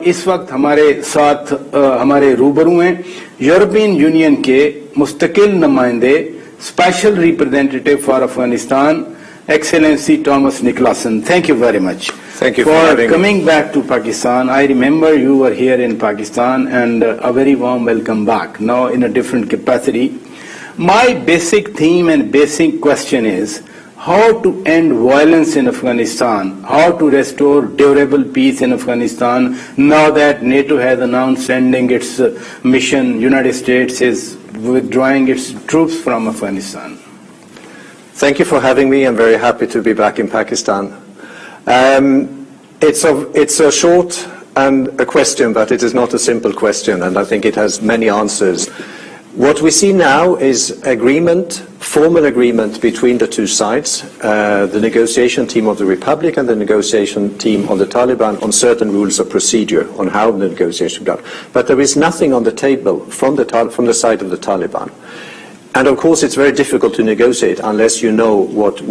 इस वक्त हमारे साथ हमारे रूबरू हैं यूरोपियन यूनियन के मुस्तकिल नुमाइंदे special representative for Afghanistan Excellency Thomas Nicholson. Thank you very much. Thank you for having coming back to Pakistan. I remember you were here in Pakistan, and a very warm welcome back, now in a different capacity. My basic theme and basic question is how to end violence in Afghanistan, how to restore durable peace in Afghanistan now that NATO has announced ending its mission, United States is withdrawing its troops from Afghanistan. Thank you for having me. I'm very happy to be back in Pakistan. It's a short and a question, but it is not a simple question, and I think it has many answers. What we see now is agreement, formal agreement between the two sides, the negotiation team of the Republic and the negotiation team of the Taliban on certain rules of procedure on how the negotiation goes. But there is nothing on the table from the side of the Taliban. And of course, it's very difficult to negotiate unless you know what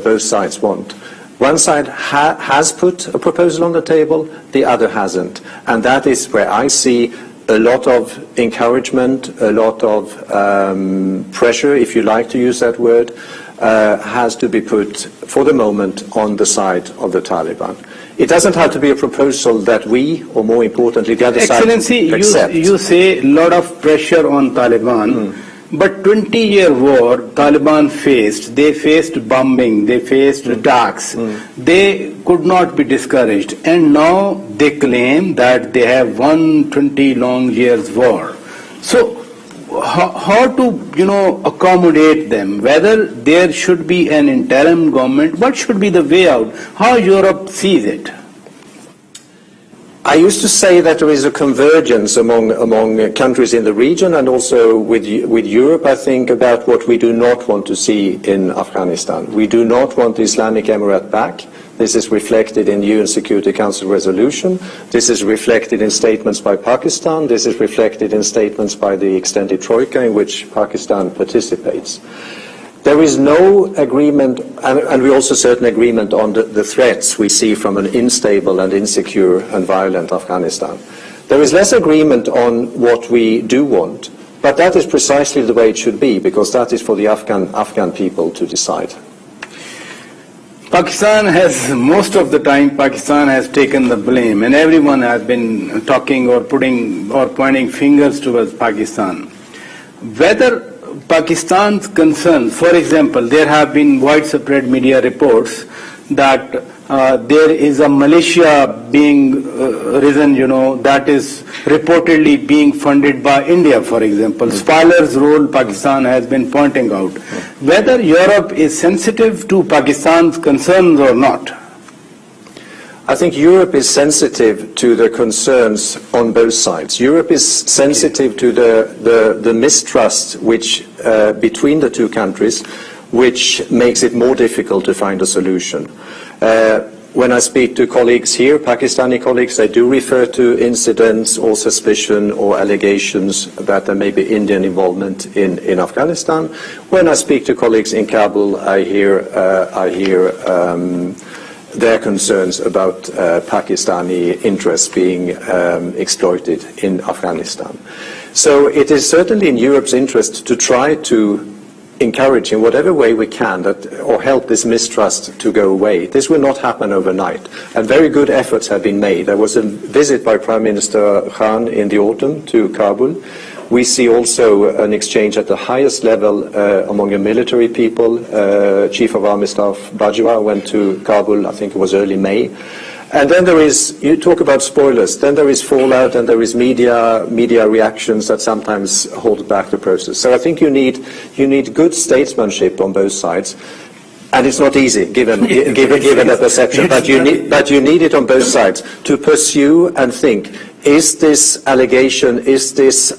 both sides want. One side has put a proposal on the table, the other hasn't. And that is where I see a lot of encouragement, a lot of pressure, if you like to use that word, has to be put for the moment on the side of the Taliban. It doesn't have to be a proposal that we, or more importantly, the other side accept. Excellency, you say a lot of pressure on Taliban. But 20-year war Taliban faced. They faced bombing, they faced attacks. They could not be discouraged. And now they claim that they have won 20 long years war. So how to, accommodate them? Whether there should be an interim government, what should be the way out? How Europe sees it? I used to say that there is a convergence among countries in the region and also with Europe, I think, about what we do not want to see in Afghanistan. We do not want the Islamic Emirate back. This is reflected in the UN Security Council resolution. This is reflected in statements by Pakistan. This is reflected in statements by the extended Troika in which Pakistan participates. There is no agreement, and we also certain agreement on the threats we see from an unstable and insecure and violent Afghanistan. There is less agreement on what we do want, but that is precisely the way it should be, because that is for the Afghan people to decide. Pakistan has, most of the time, Pakistan has taken the blame, and everyone has been talking or pointing fingers towards Pakistan. Whether Pakistan's concerns, for example, there have been widespread media reports that there is a militia being risen, that is reportedly being funded by India, for example. Spoiler's role Pakistan has been pointing out. Whether Europe is sensitive to Pakistan's concerns or not? I think Europe is sensitive to the concerns on both sides. Europe is sensitive to the mistrust which between the two countries, which makes it more difficult to find a solution. When I speak to colleagues here, Pakistani colleagues, they do refer to incidents or suspicion or allegations that there may be Indian involvement in Afghanistan. When I speak to colleagues in Kabul, I hear their concerns about Pakistani interests being exploited in Afghanistan. So it is certainly in Europe's interest to try to encourage in whatever way we can or help this mistrust to go away. This will not happen overnight, and very good efforts have been made. There was a visit by Prime Minister Khan in the autumn to Kabul. We see also an exchange at the highest level among the military people. Chief of Army Staff Bajwa went to Kabul, I think it was early May. And then there is, you talk about spoilers, then there is fallout and there is media reactions that sometimes hold back the process. So I think you need good statesmanship on both sides. And it's not easy, given the perception, but you need it on both sides to pursue and think, is this allegation, is this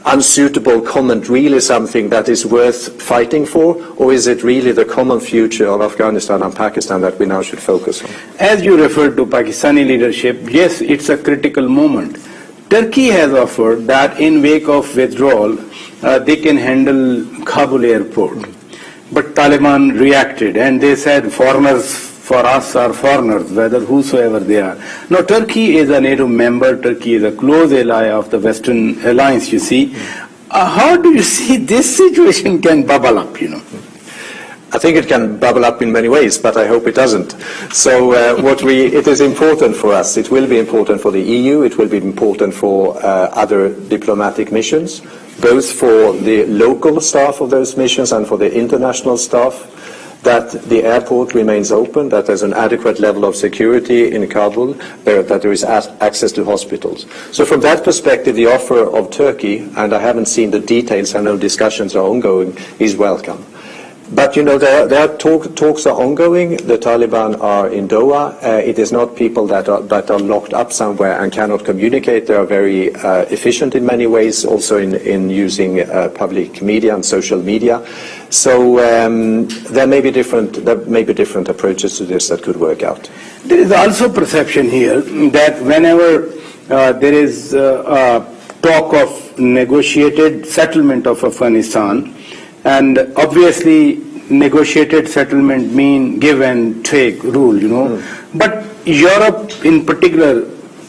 unsuitable comment really something that is worth fighting for, or is it really the common future of Afghanistan and Pakistan that we now should focus on? As you referred to Pakistani leadership, yes, it's a critical moment. Turkey has offered that in wake of withdrawal, they can handle Kabul airport. But Taliban reacted and they said foreigners for us are foreigners, whether whosoever they are. Now, Turkey is a NATO member. Turkey is a close ally of the Western alliance, you see. How do you see this situation can bubble up, I think it can bubble up in many ways, but I hope it doesn't. So it is important for us. It will be important for the EU. It will be important for other diplomatic missions, both for the local staff of those missions and for the international staff, that the airport remains open, that there's an adequate level of security in Kabul, that there is access to hospitals. So from that perspective, the offer of Turkey, and I haven't seen the details, I know discussions are ongoing, is welcome. But, there are talks are ongoing. The Taliban are in Doha. It is not people that are locked up somewhere and cannot communicate. They are very efficient in many ways, also in using public media and social media. So there may be different approaches to this that could work out. There is also perception here that whenever there is talk of negotiated settlement of Afghanistan, and obviously negotiated settlement mean give and take rule, But Europe in particular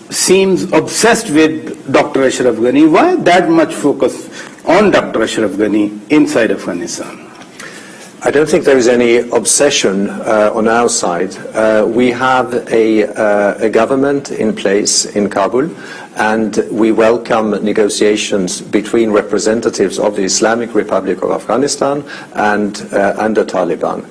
seems obsessed with Dr. Ashraf Ghani. Why that much focus on Dr. Ashraf Ghani inside Afghanistan? I don't think there is any obsession on our side. We have a government in place in Kabul, and we welcome negotiations between representatives of the Islamic Republic of Afghanistan and the Taliban.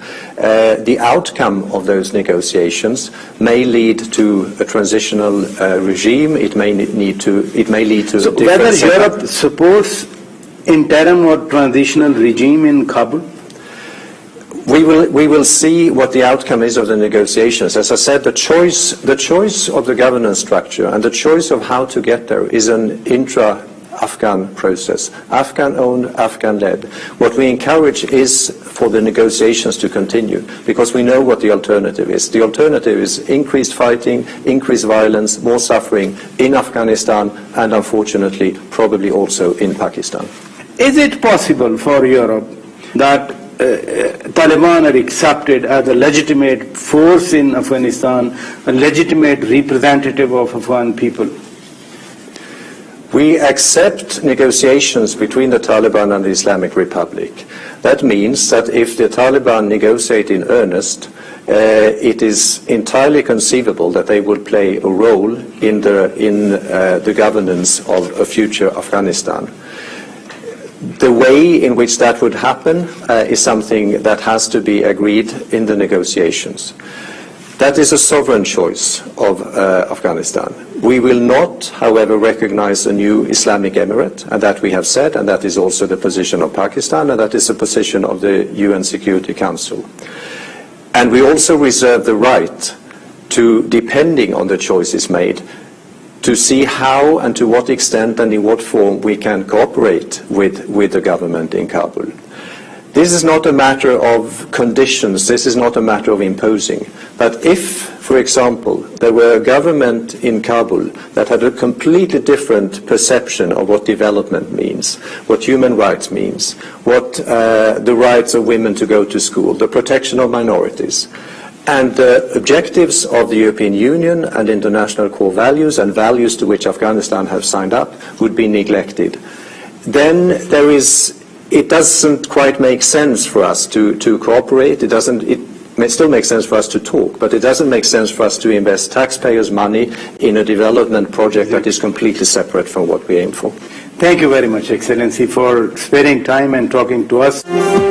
The outcome of those negotiations may lead to a transitional regime. It may lead to so whether Europe supports interim or transitional regime in Kabul? We will see what the outcome is of the negotiations. As I said, the choice of the governance structure and the choice of how to get there is an intra-Afghan process, Afghan-owned, Afghan-led. What we encourage is for the negotiations to continue, because we know what the alternative is. The alternative is increased fighting, increased violence, more suffering in Afghanistan, and unfortunately, probably also in Pakistan. Is it possible for Europe that Taliban are accepted as a legitimate force in Afghanistan, a legitimate representative of Afghan people? We accept negotiations between the Taliban and the Islamic Republic. That means that if the Taliban negotiate in earnest, it is entirely conceivable that they would play a role in the governance of a future Afghanistan. The way in which that would happen is something that has to be agreed in the negotiations. That is a sovereign choice of Afghanistan. We will not, however, recognize a new Islamic Emirate, and that we have said, and that is also the position of Pakistan, and that is the position of the UN Security Council. And we also reserve the right to, depending on the choices made, to see how and to what extent and in what form we can cooperate with the government in Kabul. This is not a matter of conditions, this is not a matter of imposing. But if, for example, there were a government in Kabul that had a completely different perception of what development means, what human rights means, what the rights of women to go to school, the protection of minorities, and the objectives of the European Union and international core values and values to which Afghanistan have signed up would be neglected, then it doesn't quite make sense for us to cooperate. It may still make sense for us to talk, but it doesn't make sense for us to invest taxpayers' money in a development project that is completely separate from what we aim for. Thank you very much, Excellency, for sparing time and talking to us.